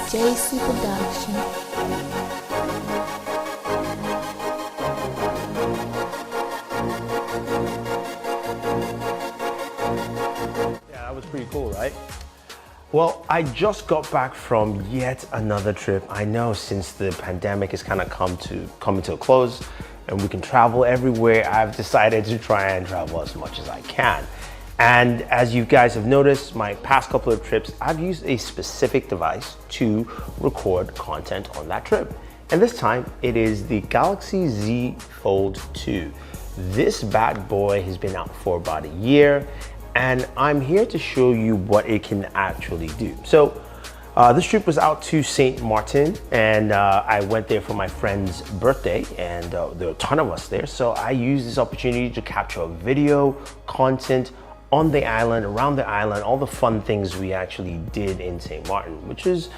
JC Production. Yeah, that was pretty cool, right? Well, I just got back from yet another trip. I know since the pandemic has kind of coming to a close and we can travel everywhere, I've decided to try and travel as much as I can. And as you guys have noticed, my past couple of trips, I've used a specific device to record content on that trip. And this time it is the Galaxy Z Fold 2. This bad boy has been out for about a year, and I'm here to show you what it can actually do. So this trip was out to St. Martin, and I went there for my friend's birthday, and there were a ton of us there. So I used this opportunity to capture video content on the island, around the island, all the fun things we actually did in St. Martin, which is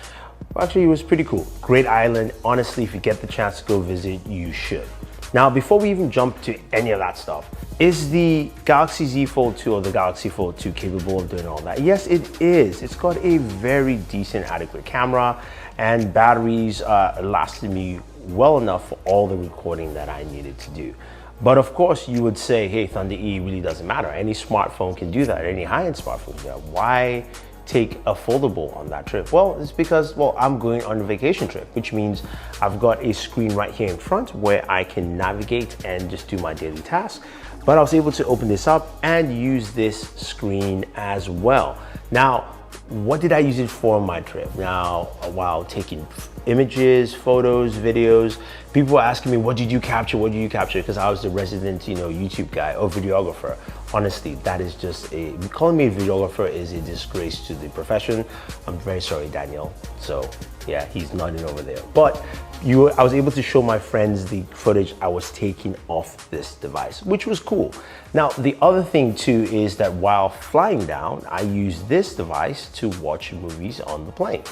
actually, it was pretty cool. Great island. Honestly, if you get the chance to go visit, you should. Now, before we even jump to any of that stuff, is the Galaxy Z Fold 2 or the Galaxy Fold 2 capable of doing all that? Yes, it is. It's got a very decent, adequate camera, and batteries lasted me well enough for all the recording that I needed to do. But of course, you would say, hey, Thunder E really doesn't matter. Any smartphone can do that. Any high-end smartphone can do that. Why take a foldable on that trip? Well, it's because, well, I'm going on a vacation trip, which means I've got a screen right here in front where I can navigate and just do my daily tasks. But I was able to open this up and use this screen as well. Now, what did I use it for on my trip? Now, while taking images, photos, videos, people were asking me, what did you capture? What did you capture? Because I was the resident, YouTube guy or videographer. Honestly, that is just calling me a videographer is a disgrace to the profession. I'm very sorry, Daniel. So yeah, he's nodding over there. But I was able to show my friends the footage I was taking off this device, which was cool. Now, the other thing too is that while flying down, I used this device to watch movies on the plane.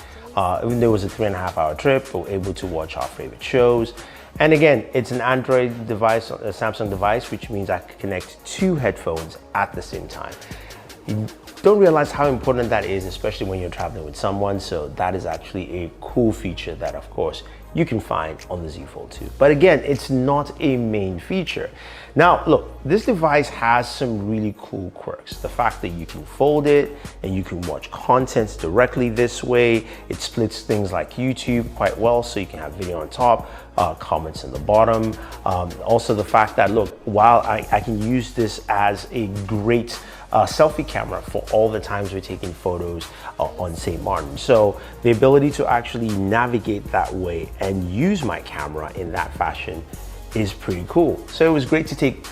Even though it was a 3.5 hour trip, we were able to watch our favorite shows. And again, it's an Android device, a Samsung device, which means I can connect 2 headphones at the same time. You don't realize how important that is, especially when you're traveling with someone. So that is actually a cool feature that, of course, you can find on the Z Fold 2. But again, it's not a main feature. Now, look, this device has some really cool quirks. The fact that you can fold it and you can watch content directly this way. It splits things like YouTube quite well, so you can have video on top, comments in the bottom. Also the fact that, look, while I can use this as a great selfie camera for all the times we're taking photos on St. Martin. So the ability to actually navigate that way and use my camera in that fashion is pretty cool. So it was great to take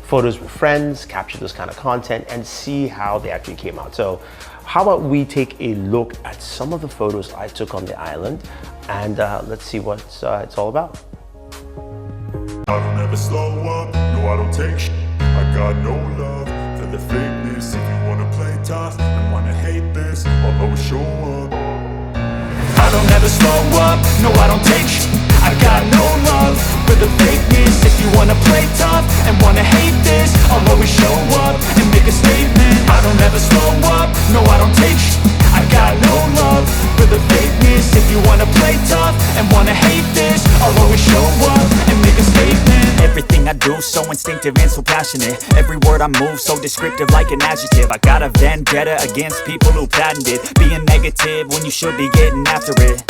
photos with friends, capture this kind of content, and see how they actually came out. So how about we take a look at some of the photos I took on the island, and let's see what it's all about. I don't ever slow up, no I don't take sh**. I got no love for the fakeness. If you wanna play tough and wanna hate this, I'll always show up. I don't ever slow up, no I don't take sh**. I got no love for the fakeness. If you wanna play tough and wanna hate this, I'll always show up and make a statement. I don't ever slow up, no I don't take sh**. I got no love for the fakeness. If you wanna play tough and wanna hate this, I'll always show up and make a statement. Everything I do so instinctive and so passionate. Every word I move so descriptive like an adjective. I got a vendetta against people who patented being negative when you should be getting after it.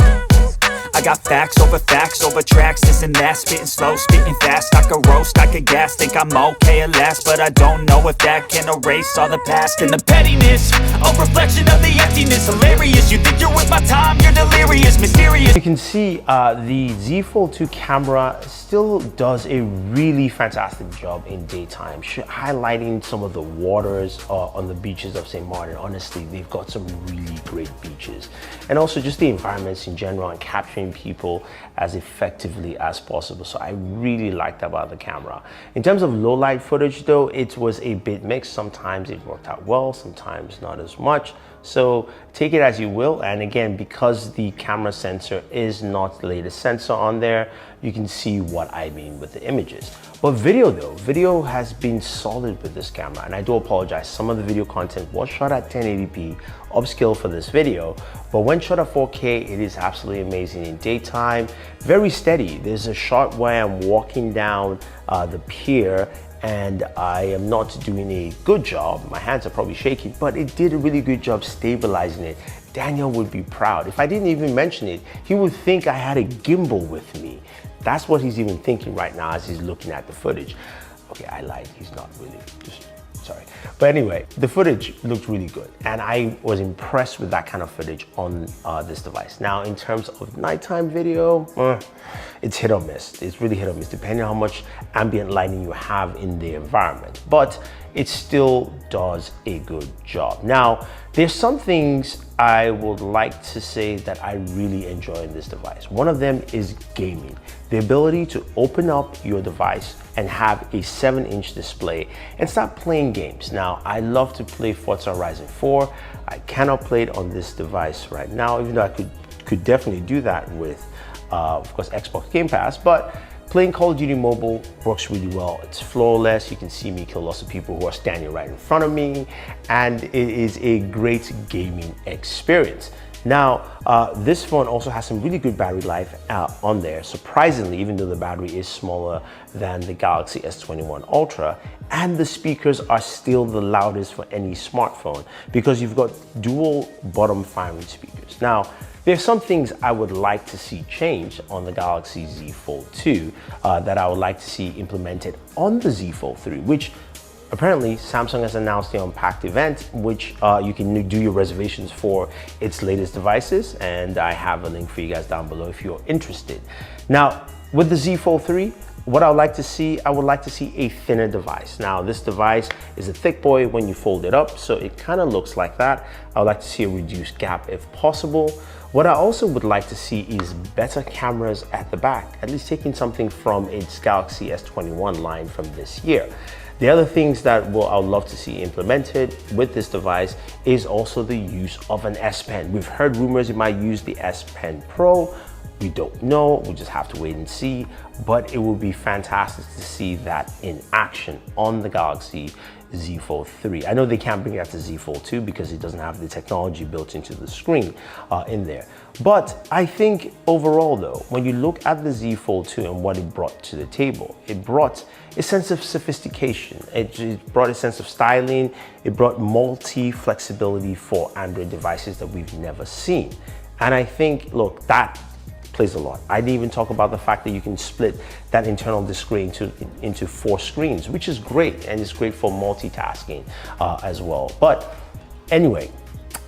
I got facts over tracks, this and that. Spitting slow, spitting fast. I could roast, I could gas. Think I'm okay at last, but I don't know if that can erase all the past. And the pettiness, a reflection of the emptiness. Hilarious, you think you're with my time, you're delirious, mysterious. You can see the Z Fold 2 camera still does a really fantastic job in daytime, highlighting some of the waters on the beaches of St. Martin. Honestly, they've got some really great beaches. And also just the environments in general and capturing people as effectively as possible. So I really liked that about the camera. In terms of low light footage though, it was a bit mixed. Sometimes it worked out well, sometimes not as much. So take it as you will. And again, because the camera sensor is not the latest sensor on there, you can see what I mean with the images. But video though, video has been solid with this camera, and I do apologize. Some of the video content was shot at 1080p upscale for this video, but when shot at 4K, it is absolutely amazing in daytime. Very steady. There's a shot where I'm walking down the pier and I am not doing a good job. My hands are probably shaking, but it did a really good job stabilizing it. Daniel would be proud. If I didn't even mention it, he would think I had a gimbal with me. That's what he's even thinking right now as he's looking at the footage. Okay, I lied, he's not really, sorry. But anyway, the footage looked really good, and I was impressed with that kind of footage on this device. Now, in terms of nighttime video, it's hit or miss. It's really hit or miss, depending on how much ambient lighting you have in the environment. But it still does a good job. Now, there's some things I would like to say that I really enjoy in this device. One of them is gaming. The ability to open up your device and have a 7-inch display and start playing games. Now, I love to play Forza Horizon 4. I cannot play it on this device right now, even though I could definitely do that with, of course, Xbox Game Pass, but playing Call of Duty Mobile works really well. It's flawless. You can see me kill lots of people who are standing right in front of me, and it is a great gaming experience. Now, this phone also has some really good battery life on there, surprisingly, even though the battery is smaller than the Galaxy S21 Ultra, and the speakers are still the loudest for any smartphone because you've got dual bottom firing speakers. Now, there's some things I would like to see change on the Galaxy Z Fold 2 that I would like to see implemented on the Z Fold 3, which apparently Samsung has announced the Unpacked event, which you can do your reservations for its latest devices, and I have a link for you guys down below if you're interested. Now, with the Z Fold 3, what I would like to see, I would like to see a thinner device. Now, this device is a thick boy when you fold it up, so it kind of looks like that. I would like to see a reduced gap if possible. What I also would like to see is better cameras at the back, at least taking something from its Galaxy S21 line from this year. The other things that I would love to see implemented with this device is also the use of an S Pen. We've heard rumors it might use the S Pen Pro. We don't know, we'll just have to wait and see, but it will be fantastic to see that in action on the Galaxy Z Fold 3. I know they can't bring that to Z Fold 2 because it doesn't have the technology built into the screen in there. But I think overall though, when you look at the Z Fold 2 and what it brought to the table, it brought a sense of sophistication. It brought a sense of styling. It brought multi-flexibility for Android devices that we've never seen. And I think, look, that plays a lot. I didn't even talk about the fact that you can split that internal display into 4 screens, which is great, and it's great for multitasking as well. But anyway,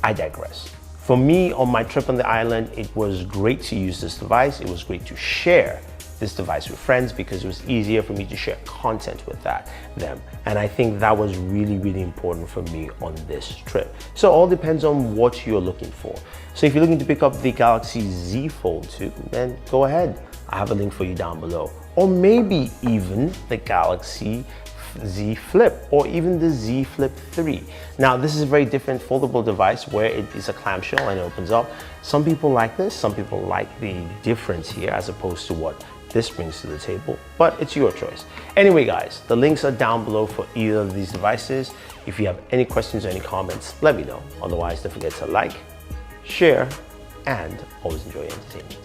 I digress. For me, on my trip on the island, it was great to use this device. It was great to share this device with friends because it was easier for me to share content with them. And I think that was really, really important for me on this trip. So it all depends on what you're looking for. So if you're looking to pick up the Galaxy Z Fold 2, then go ahead. I have a link for you down below. Or maybe even the Galaxy Z Flip or even the Z Flip 3. Now, this is a very different foldable device where it is a clamshell and it opens up. Some people like this, some people like the difference here as opposed to what this brings to the table, but it's your choice. Anyway, guys, the links are down below for either of these devices. If you have any questions or any comments, let me know. Otherwise, don't forget to like, share, and always enjoy your entertainment.